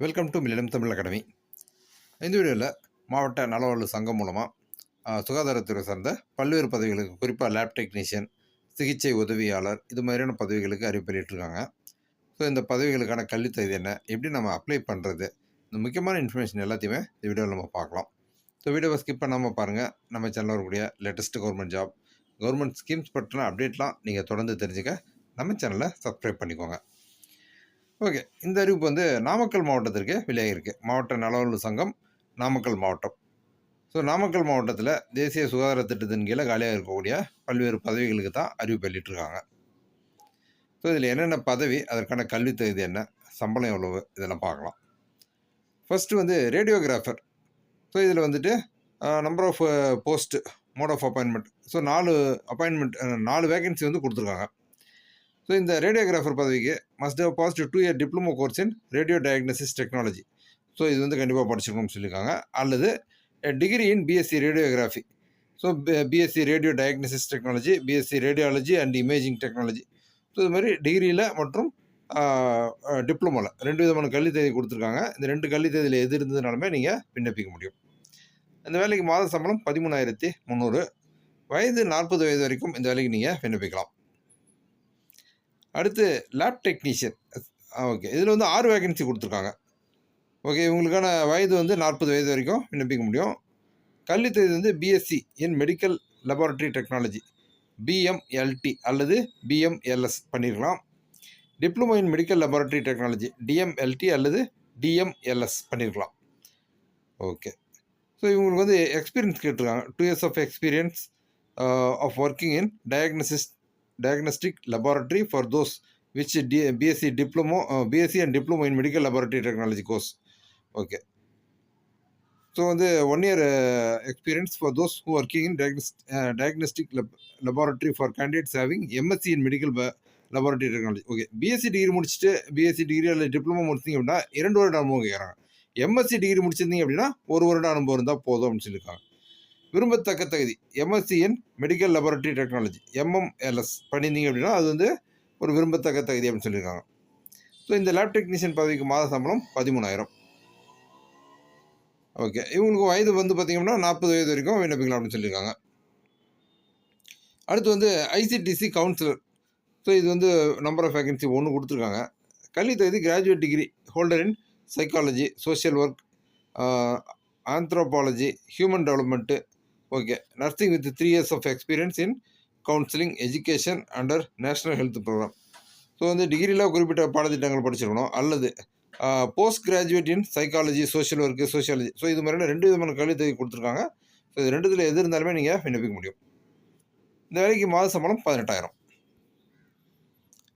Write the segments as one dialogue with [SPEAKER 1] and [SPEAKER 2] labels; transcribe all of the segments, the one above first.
[SPEAKER 1] Welcome to millennium Tamil academy. இந்த வீடியோவில் மாவட்ட நலவாழ்வு சங்கம் மூலமாக சுகாதாரத்துறை சார்ந்த பல்வேறு பதவிகளுக்கு, குறிப்பாக லேப் டெக்னீஷியன், சிகிச்சை உதவியாளர், இது மாதிரியான பதவிகளுக்கு அறிவிப்பளிட்டிருக்காங்க. ஸோ இந்த பதவிகளுக்கான கல்வித் தகுதி என்ன, எப்படி நம்ம அப்ளை பண்ணுறது, இந்த முக்கியமான இன்ஃபர்மேஷன் எல்லாத்தையுமே இந்த வீடியோவில் நம்ம பார்க்கலாம். ஸோ வீடியோவை ஸ்கிப் பண்ணாமல் பாருங்கள். நம்ம சேனலில் வரக்கூடிய latest government job, government schemes பற்றின அப்டேட்லாம் நீங்கள் தொடர்ந்து தெரிஞ்சுக்க நம்ம சேனலை சப்ஸ்கிரைப் பண்ணிக்கோங்க. ஓகே, இந்த அறிவிப்பு வந்து நாமக்கல் மாவட்டத்திற்கு வெளியாகிருக்கு. மாவட்ட நலவாழ்வு சங்கம் நாமக்கல் மாவட்டம். ஸோ நாமக்கல் மாவட்டத்தில் தேசிய சுகாதார திட்டத்தின் கீழே காலியாக இருக்கக்கூடிய பல்வேறு பதவிகளுக்கு தான் அறிவிப்பு வெளியிட்டிருக்காங்க. ஸோ இதில் என்னென்ன பதவி, அதற்கான கல்வி தகுதி என்ன, சம்பளம் எவ்வளவு, இதெல்லாம் பார்க்கலாம். ஃபஸ்ட்டு வந்து ரேடியோகிராஃபர். ஸோ இதில் வந்துட்டு number of post, mode of appointment. So 4 vacancy வந்து கொடுத்துருக்காங்க. ஸோ இந்த ரேடியோகிராஃபர் பதவிக்கு must have passed 2 year diploma course in radio diagnosis technology. So இது வந்து கண்டிப்பாக படிச்சிருக்கணும்னு சொல்லியிருக்காங்க. அல்லது degree in BSc radiography. So BSc radio diagnosis technology, BSc radiology and imaging technology. So இது மாதிரி டிகிரியில் மற்றும் டிப்ளமோவில் 2 விதமான கல்வி தேதி கொடுத்துருக்காங்க. இந்த 2 கல்வி தேதியில் எது இருந்ததுனாலுமே நீங்கள் விண்ணப்பிக்க முடியும். இந்த வேலைக்கு மாத சம்பளம் 13,300. வயது 40 வயது வரைக்கும் இந்த வேலைக்கு நீங்கள் விண்ணப்பிக்கலாம். அடுத்து லேப் டெக்னீஷியன். ஓகே, இதில் வந்து 6 வேகன்சி கொடுத்துருக்காங்க. ஓகே, இவங்களுக்கான வயது வந்து 40 வயது வரைக்கும் விண்ணப்பிக்க முடியும். கல்வி தகுதி வந்து BSc in medical laboratory technology, BMLT அல்லது பிஎம்எல்எஸ் பண்ணியிருக்கலாம். Diploma in medical laboratory technology, DMLT அல்லது டிஎம்எல்எஸ் பண்ணியிருக்கலாம். ஓகே, ஸோ இவங்களுக்கு வந்து எக்ஸ்பீரியன்ஸ் கேட்டிருக்காங்க. 2 years of experience of working in diagnostic laboratory for those which BSc and diploma in medical laboratory technology course. Okay, so வந்து 1 year experience for those who are working in diagnostic laboratory for candidates having MSc in medical laboratory technology. Okay, BSc degree முடிச்சுட்டு BSc degree அல்லது diploma முடிச்சிங்க அப்படின்னா 2 வருட அனுபவம் கேட்குறாங்க. MSc degree முடிச்சிருந்தீங்க அப்படின்னா 1 வருட அனுபவம் இருந்தால் போதும் அப்படின்னு சொல்லியிருக்காங்க. விரும்பத்தக்க தகுதி MSc in medical laboratory technology, MMLS பண்ணியிருந்தீங்க அப்படின்னா அது வந்து ஒரு விரும்பத்தக்க தகுதி அப்படின்னு சொல்லியிருக்காங்க. ஸோ இந்த லேப் டெக்னீஷியன் பதவிக்கு மாத சம்பளம் 13,000. ஓகே, இவங்களுக்கு வயது வந்து பார்த்திங்கன்னா 40 வயது வரைக்கும் விண்ணப்பிக்கலாம் அப்படின்னு சொல்லியிருக்காங்க. அடுத்து வந்து ஐசிடிசி கவுன்சிலர். ஸோ இது வந்து நம்பர் ஆஃப் வேகன்சி 1 கொடுத்துருக்காங்க. கல்வி தகுதி graduate degree holder in psychology, social work, anthropology, human development. Okay, nursing with 3 years of experience in counselling education under national health programme. So வந்து டிகிரியில் குறிப்பிட்ட பாடத்திட்டங்கள் படிச்சிருக்கணும். அல்லது post graduate in psychology, social work, sociology. So இது மாதிரியான 2 விதமான கல்வி தகுதி கொடுத்துருக்காங்க. ஸோ இது 2த்தில் எது இருந்தாலுமே நீங்கள் விண்ணப்பிக்க முடியும். இந்த வேலைக்கு மாத சம்பளம் 18,000.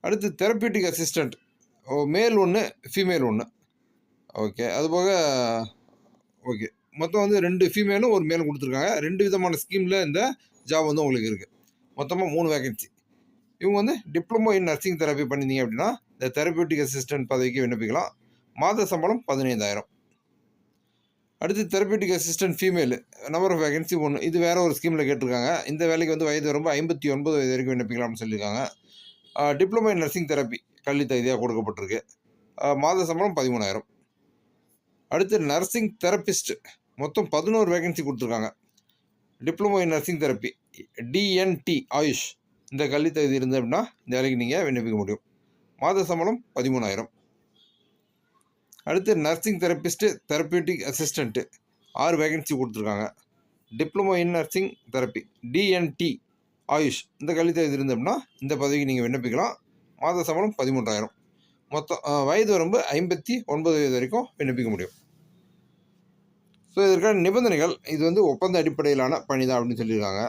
[SPEAKER 1] அடுத்து தெரப்பியூட்டிக் அசிஸ்டண்ட். மேல் 1, ஃபீமேல் 1. ஓகே, அதுபோக ஓகே மொத்தம் வந்து 2 ஃபீமேலும் 1 மேலும் கொடுத்துருக்காங்க. 2 விதமான ஸ்கீமில் இந்த ஜாப் வந்து உங்களுக்கு இருக்குது. மொத்தமாக 3 வேகன்சி. இவங்க வந்து டிப்ளமோ இன் நர்சிங் தெரப்பி பண்ணியிருந்தீங்க அப்படின்னா இந்த தெரப்பியூட்டிக் அசிஸ்டன்ட் பதவிக்கு விண்ணப்பிக்கலாம். மாத சம்பளம் 15,000. அடுத்து therapeutic assistant female, number of vacancy 1. இது வேறு ஒரு ஸ்கீமில் கேட்டிருக்காங்க. இந்த வேலைக்கு வந்து வயது ரொம்ப 59 வயது வரைக்கும் விண்ணப்பிக்கலாம்னு சொல்லியிருக்காங்க. டிப்ளமோ இன் நர்சிங் தெரப்பி கல்வி தகுதியாக கொடுக்கப்பட்டிருக்கு. மாத சம்பளம் 13,000. அடுத்து நர்சிங் தெரப்பிஸ்ட். மொத்தம் 11 வேகன்சி கொடுத்துருக்காங்க. Diploma in nursing therapy, DNT AYUSH. இந்த கல்வி தகுதி இருந்தது அப்படின்னா இந்த வேலைக்கு நீங்கள் விண்ணப்பிக்க முடியும். மாத சம்பளம் 13,000. அடுத்து nursing therapist, therapeutic assistant 6 vacancy கொடுத்துருக்காங்க. Diploma in nursing therapy, DNT AYUSH. இந்த கல்வி தகுதி இருந்தது அப்படின்னா இந்த பதவிக்கு நீங்கள் விண்ணப்பிக்கலாம். மாத சம்பளம் 13,000. மொத்தம் வயது வரம்பு 59 வயது வரைக்கும் விண்ணப்பிக்க முடியும். ஸோ இதற்கான நிபந்தனைகள், இது வந்து ஒப்பந்த அடிப்படையிலான பணி தான் அப்படின்னு சொல்லியிருக்காங்க.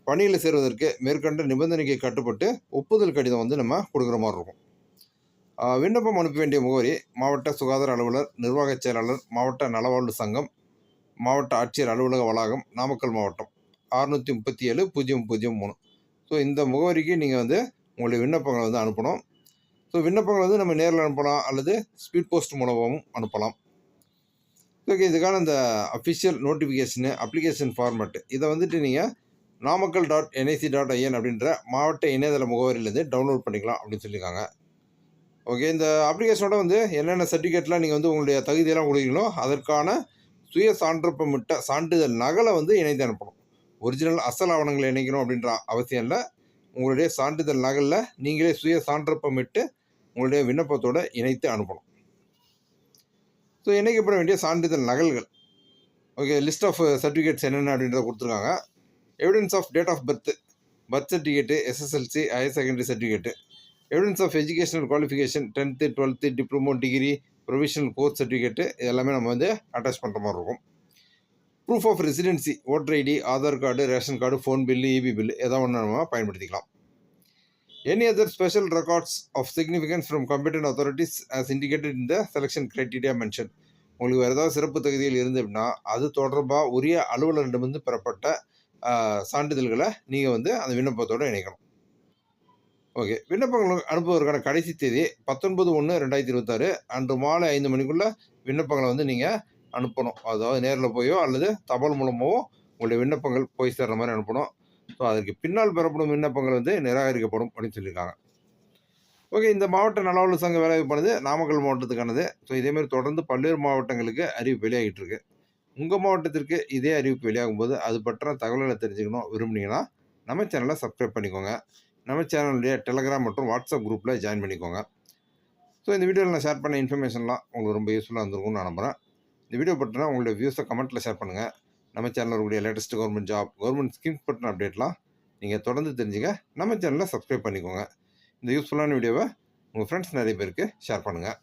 [SPEAKER 1] பணியில் சேருவதற்கு மேற்கண்ட நிபந்தனைக்கு கட்டுப்பட்டு ஒப்புதல் கடிதம் வந்து நம்ம கொடுக்குற மாதிரி இருக்கும். விண்ணப்பம் அனுப்ப வேண்டிய முகவரி: மாவட்ட சுகாதார அலுவலர், நிர்வாகச் செயலாளர், மாவட்ட நலவாழ்வு சங்கம், மாவட்ட ஆட்சியர் அலுவலக வளாகம், நாமக்கல் மாவட்டம் 637-003. ஸோ இந்த முகவரிக்கு நீங்கள் வந்து உங்களுடைய விண்ணப்பங்களை வந்து அனுப்பணும். ஸோ விண்ணப்பங்கள் வந்து நம்ம நேரில் அனுப்பலாம் அல்லது ஸ்பீட் போஸ்ட் மூலமாகவும் அனுப்பலாம். ஓகே, இதுக்கான இந்த அஃபிஷியல் நோட்டிஃபிகேஷனு, அப்ளிகேஷன் ஃபார்மேட்டு, இதை வந்துட்டு நீங்கள் namakal.nic.in அப்படின்ற மாவட்ட இணையதள முகவரியிலேருந்து டவுன்லோட் பண்ணிக்கலாம் அப்படின்னு சொல்லியிருக்காங்க. ஓகே. இந்த அப்ளிகேஷனோட வந்து என்னென்ன சர்டிஃபிகேட்லாம் நீங்க வந்து உங்களுடைய தகுதியெல்லாம் கொடுக்கிறீங்களோ, அதற்கான சுய சான்றப்பமிட்ட சான்றிதழ் நகலை வந்து இணைத்து அனுப்பணும். ஒரிஜினல் அசல் ஆவணங்கள இணைக்கணும் அப்படின்ற அவசியம் இல்ல. உங்களுடைய சான்றிதழ் நகல்ல நீங்களே சுய சான்றப்பமிட்டு உங்களுடைய விண்ணப்பத்தோட இணைத்து அனுப்பணும். ஸோ இணைக்கப்பட வேண்டிய சான்றிதழ் நகல்கள். ஓகே. லிஸ்ட் ஆஃப் சர்டிஃபிகேட்ஸ் என்னென்ன அப்படின்றத கொடுத்துருக்காங்க. Evidence of date of birth, birth certificate, SSLC, higher secondary certificate, evidence of educational qualification 10th, 12th, diploma, degree, provisional course certificate எல்லாமே நம்ம வந்து அட்டாச் பண்ணுற மாதிரி இருக்கும். Proof of residency, voter ID, Aadhaar card, ration card, phone bill, EB bill ஏதாவது ஒன்று நம்ம பயன்படுத்திக்கலாம். Any other special records of significance from competent authorities as indicated in the selection criteria mention. உங்களுக்கு வேறு ஏதாவது சிறப்பு தகுதிகள் இருந்து அப்படின்னா அது தொடர்பாக உரிய அலுவலரிடமிருந்து பெறப்பட்ட சான்றிதழ்களை நீங்கள் வந்து அந்த விண்ணப்பத்தோடு இணைக்கணும். ஓகே. விண்ணப்பங்கள் அனுப்புவதற்கான கடைசி தேதி 19/1/2026 அன்று மாலை 5 மணிக்குள்ளே விண்ணப்பங்களை வந்து நீங்கள் அனுப்பணும். அதாவது நேரில் போயோ அல்லது தபால் மூலமாகவோ உங்களுடைய விண்ணப்பங்கள் போய் சேர்ற மாதிரி அனுப்பணும். ஸோ அதற்கு பின்னால் பெறப்படும் விண்ணப்பங்கள் வந்து நிராகரிக்கப்படும் அப்படின்னு சொல்லியிருக்காங்க. ஓகே. இந்த மாவட்ட நலவாழ்வு சங்க வேலைவாய்ப்பானது நாமக்கல் மாவட்டத்துக்கானது. ஸோ இதேமாதிரி தொடர்ந்து பல்வேறு மாவட்டங்களுக்கு அறிவிப்பு வெளியாகிட்டு இருக்கு. உங்கள் மாவட்டத்திற்கு இதே அறிவிப்பு வெளியாகும்போது அது பற்றின தகவல்களை தெரிஞ்சுக்கணும் விரும்புனீங்கன்னா நம்ம சேனலை சப்ஸ்கிரைப் பண்ணிக்கோங்க. நம்ம சேனலுடைய டெலகிராம் மற்றும் வாட்ஸ்அப் குரூப்பில் ஜாயின் பண்ணிக்கோங்க. ஸோ இந்த வீடியோவில் நான் ஷேர் பண்ண இன்ஃபர்மேஷன்லாம் உங்களுக்கு ரொம்ப யூஸ்ஃபுல்லாக இருந்திருக்கும்னு நான் நம்புகிறேன். இந்த வீடியோ பற்றினா உங்களுடைய வியூஸை கமெண்ட்டில் ஷேர் பண்ணுங்கள். நம்ம சேனலில் இருக்கக்கூடிய latest government job, government schemes பற்றின அப்டேட்லாம் நீங்கள் தொடர்ந்து தெரிஞ்சுக்க நம்ம சேனலை சப்ஸ்கிரைப் பண்ணிக்கோங்க. இந்த யூஸ்ஃபுல்லான வீடியோவை உங்கள் ஃப்ரெண்ட்ஸ் நிறைய பேருக்கு ஷேர் பண்ணுங்கள்.